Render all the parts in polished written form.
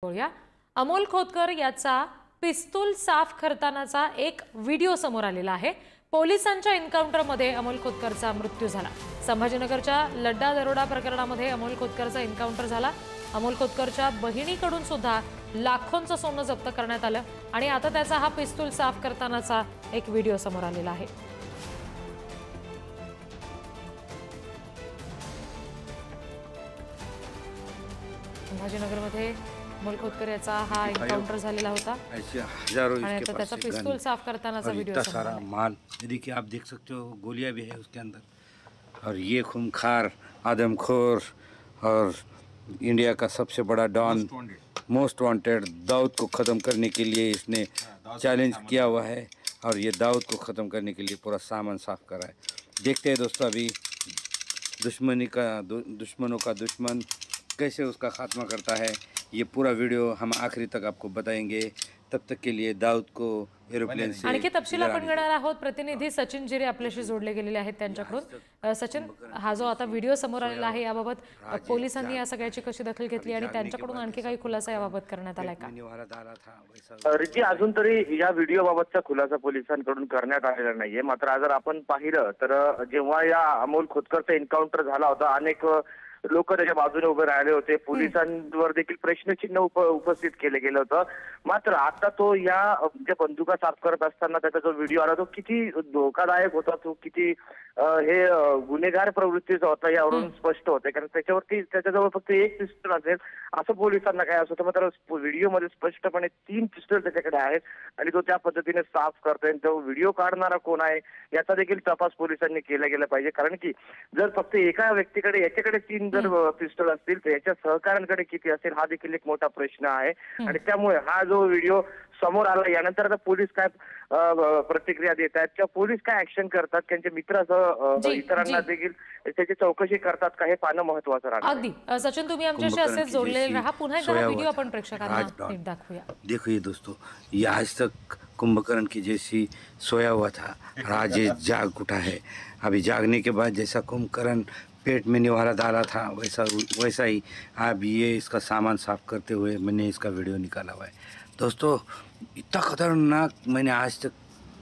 बोलूया। अमोल खोतकर याचा पिस्तूल साफ करतानाचा एक व्हिडिओ समोर आलेला आहे। पोलिसांच्या एन्काउंटरमध्ये अमोल खोतकरचा मृत्यू झाला। संभाजीनगरच्या लड्डा दरोडा प्रकरणामध्ये अमोल खोतकरचा एन्काउंटर झाला। अमोल खोतकरच्या बहिणीकडून सुद्धा लाखोंचं सोनं जप्त करण्यात आलं आणि आता त्याचा हा पिस्तूल साफ करतानाचा एक व्हिडिओ समोर आलेला आहे। संभाजीनगरमध्ये अमोल खोतकर याचा हा एन्काउंटर झालेला होता। ऐसे हजारों इसके पास पिस्तूल साफ करतानाचा वीडियो इतना सारा माल, देखिए आप देख सकते हो गोलियां भी है उसके अंदर। और ये खूंखार आदमखोर और इंडिया का सबसे बड़ा डॉन मोस्ट वांटेड दाऊद को ख़त्म करने के लिए इसने चैलेंज किया हुआ है और ये दाऊद को ख़त्म करने के लिए पूरा सामान साफ करा है। देखते हैं दोस्तों अभी दुश्मनों का दुश्मन कैसे उसका खात्मा करता है। ये पूरा वीडियो हम आखिरी तक आपको बताएंगे। तब तक के लिए दाऊद को एरोप्लेन से आणखी तपशील आपण घेणार आहोत। प्रतिनिधी सचिन जिरे आपल्याशी जोडले गेलेले आहेत त्यांच्याकडून। सचिन, हा जो आता व्हिडिओ समोर आलेला आहे याबाबत पोलिसांनी या सगळ्याची कशी दखल घेतली आणि त्यांच्याकडून आणखी काही खुलासा याबाबत करण्यात आलाय का? रिची, अजून तरी या व्हिडिओ बाबतचा खुलासा पोलिसांकडून करण्यात आलेला नाहीये। मात्र जर आपण पाहिलं तर जेव्हा या अमोल खोतकरचा एन्काउंटर झाला होता, अनेक लोक त्याच्या बाजूने उभे राहिले होते। पोलिसांवर देखील प्रश्नचिन्ह उपस्थित केले गेलं होतं। मात्र आता तो या ज्या बंदुका साफ करत असताना त्याचा जो व्हिडिओ आला तो किती धोकादायक होता, तो किती हे गुन्हेगार प्रवृत्तीचा होता यावरून स्पष्ट होते। कारण त्याच्यावरती त्याच्याजवळ फक्त एक पिस्टल असेल असं पोलिसांना काय असं होतं, मात्र व्हिडिओमध्ये स्पष्टपणे 3 पिस्टल त्याच्याकडे आहेत आणि तो त्या पद्धतीने साफ करतोय। तो व्हिडिओ काढणारा कोण आहे याचा देखील तपास पोलिसांनी केला गेला पाहिजे। कारण की जर फक्त एका व्यक्तीकडे याच्याकडे 3 जर पिस्टल असतील तर याच्या सहकाऱ्यांकडे किती असेल हा देखील एक मोठा प्रश्न आहे। आणि त्यामुळे हा जो व्हिडिओ समोर आला यानंतर आता पोलीस काय प्रतिक्रिया देत आहेत किंवा पोलीस काय ऍक्शन करतात, त्यांच्या मित्रासह इतरांना देखील त्याची चौकशी करतात का हे पाहणं महत्त्वाचं राहणार। अगदी सचिन, तुम्ही आमच्याशी असेच जोडलेले राहा। पुन्हा एकदा व्हिडिओ आपण प्रेक्षकांना नीट दाखवूया। देखो ये दोस्तों, ये आज तक कुंभकर्ण की जैसी सोया हुआ था और आज ये जाग उठा है। अभी जागने के बाद जैसा कुंभकर्ण पेट में निवाला डाला था वैसा ही अब ये इसका सामान साफ करते हुए मैंने इसका वीडियो निकाला हुआ है। दोस्तों इतना खतरनाक मैंने आज तक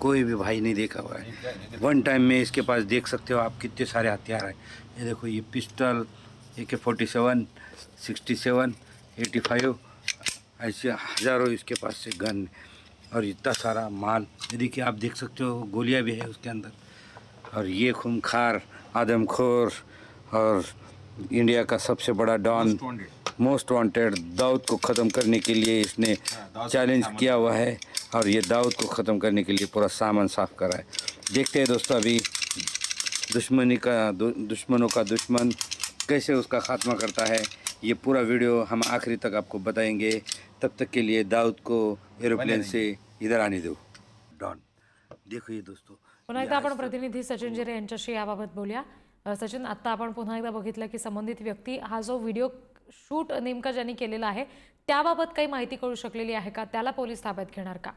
कोई भी भाई नहीं देखा हुआ है। वन टाइम में इसके पास देख सकते हो आप कितने सारे हथियार हैं। ये देखो, ये पिस्टल AK-47, 67, 85 ऐसे हजारों इसके पास से गन और इतना सारा माल, देखिए आप देख सकते हो गोलियां भी है उसके अंदर। और ये खूंखार आदमखोर और इंडिया का सबसे बड़ा डॉन मोस्ट वांटेड दाऊद को ख़त्म करने के लिए इसने चैलेंज किया हुआ है और ये दाऊद को ख़त्म करने के लिए पूरा सामान साफ करा है। देखते हैं दोस्तों अभी दुश्मनों का दुश्मन कैसे उसका खात्मा करता है। ये पूरा वीडियो हम आखिरी तक आपको बताएंगे। तब तक के लिए दाऊद को एरोप्लेन से इधर आने दो डॉन। देखो ये दोस्तों, पुन्हा एकदा आपण प्रतिनिधी सचिन जिरे यांच्याशी याबाबत बोलूया। सचिन, आता आपण पुन्हा एकदा बघितलं की संबंधित व्यक्ती हा जो व्हिडिओ शूट नेमका ज्यांनी केलेला आहे त्याबाबत काही माहिती कळू शकलेली आहे का? त्याला पोलीस ताब्यात घेणार का?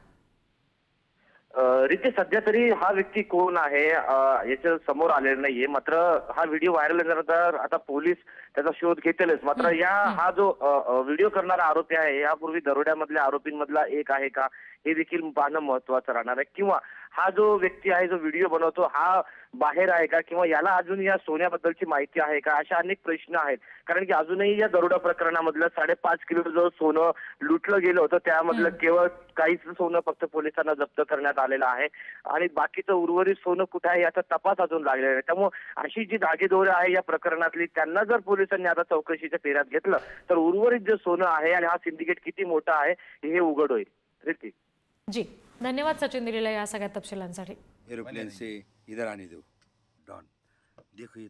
रिते, सध्या तरी हा व्यक्ती कोण आहे याच्या समोर आलेला नाहीये। मात्र हा व्हिडिओ व्हायरल झाल्यानंतर आता पोलीस त्याचा शोध घेतीलच। मात्र हा जो व्हिडिओ करणारा आरोपी आहे यापूर्वी दरोड्यामधल्या आरोपींमधला एक आहे का हे देखील पाहणं महत्त्वाचं राहणार आहे। किंवा हा जो व्यक्ती आहे जो व्हिडिओ बनवतो हा बाहेर आहे का किंवा याला अजून या सोन्याबद्दलची माहिती आहे का, अशा अनेक प्रश्न आहेत। कारण की अजूनही या दरोडा प्रकरणामधलं 5.5 किलो जो सोनं लुटलं गेलं होतं त्यामधलं केवळ काहीच सोनं फक्त पोलिसांना जप्त करण्यात आलेलं आहे आणि बाकीचं उर्वरित सोनं कुठे आहे याचा तपास अजून लागलेला आहे। त्यामुळे अशी जी धागेदोरे आहे या प्रकरणातली त्यांना जर पोलिसांनी आता चौकशीच्या फेऱ्यात घेतलं तर उर्वरित जे सोनं आहे आणि हा सिंडिकेट किती मोठा आहे हे उघड होईल। जी, धन्यवाद सचिन दिलेल्या या सगळ्या तपशिलांसाठी। एरोप्लेन से इधर आने दो डॉन। देखो ये